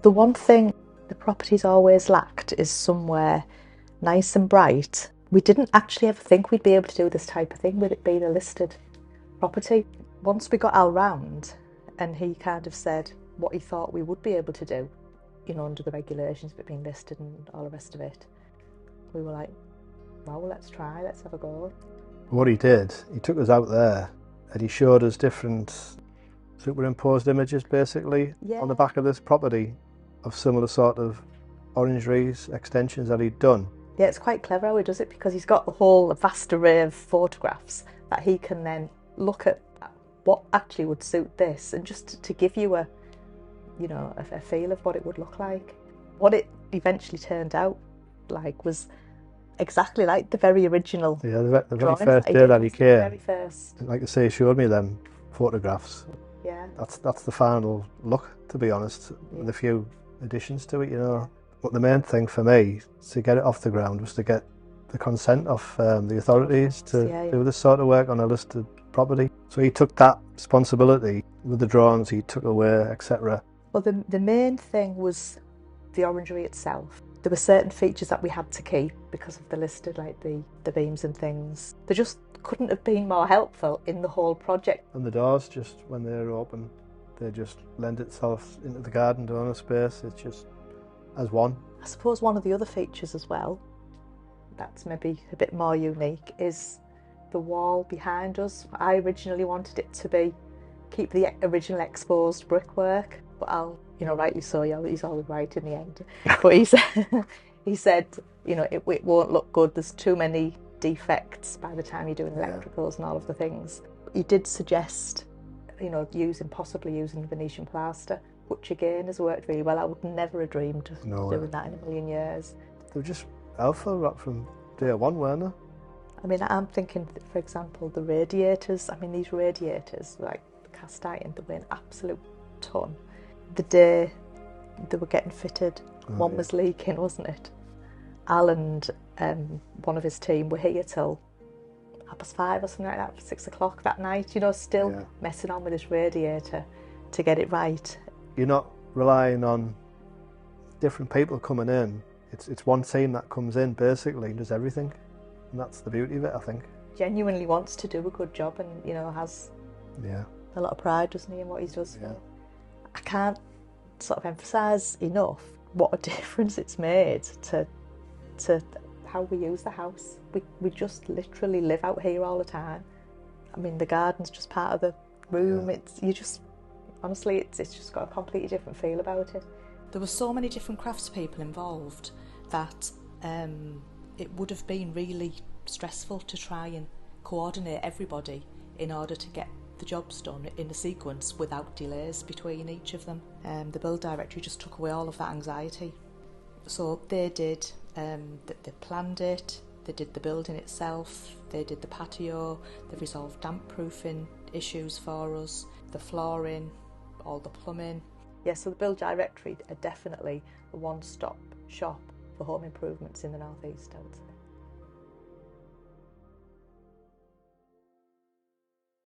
The one thing the property's always lacked is somewhere nice and bright. We didn't actually ever think we'd be able to do this type of thing with it being a listed property. Once we got Al round and he kind of said what he thought we would be able to do, under the regulations of it being listed and all the rest of it, we were like, well, let's try, let's have a go. What he did, he took us out there and he showed us different superimposed images basically on the back of this property of similar sort of orangeries, extensions that he'd done. Yeah, it's quite clever how he does it, because he's got a vast array of photographs that he can then look at what actually would suit this, and just to give you a feel of what it would look like. What it eventually turned out like was exactly like the very original. Yeah, the very first day that he came, the very first. like I say, he showed me them photographs. Yeah. That's the final look, to be honest, with a few additions to it, But the main thing for me to get it off the ground was to get the consent of the authorities to do this sort of work on a listed property. So he took that responsibility with the drawings he took away, etc. Well, the main thing was the orangery itself. There were certain features that we had to keep because of the listed, like the beams and things. They just couldn't have been more helpful in the whole project. And the doors, just when they're open, they just lend itself into the garden door space. It's just as one. I suppose one of the other features as well, that's maybe a bit more unique, is the wall behind us. I originally wanted it to keep the original exposed brickwork, but rightly so, he's always right in the end. But he said, it won't look good. There's too many defects by the time you're doing electricals and all of the things. He did suggest, possibly using Venetian plaster, which again has worked really well. I would never have dreamed of doing that in a million years. They were just alpha right from day one, weren't they? I mean, I'm thinking, for example, the radiators. I mean, these radiators, like cast iron, they weigh an absolute ton. The day they were getting fitted, one was leaking, wasn't it? Al and one of his team were here till 5:30 or something like that, 6 o'clock that night, still messing on with this radiator to get it right. You're not relying on different people coming in. It's one team that comes in basically and does everything, and that's the beauty of it, I think. Genuinely wants to do a good job, and has a lot of pride, doesn't he, in what he does. Yeah. I can't sort of emphasise enough what a difference it's made to how we use the house. We just literally live out here all the time. I mean, the garden's just part of the room. Honestly, it's just got a completely different feel about it. There were so many different craftspeople involved that it would have been really stressful to try and coordinate everybody in order to get the jobs done in a sequence without delays between each of them. The build directory just took away all of that anxiety. So they did, they planned it, they did the building itself, they did the patio, they resolved damp proofing issues for us, the flooring, all the plumbing. Yeah, so the build directory are definitely a one-stop shop for home improvements in the North East, I would say.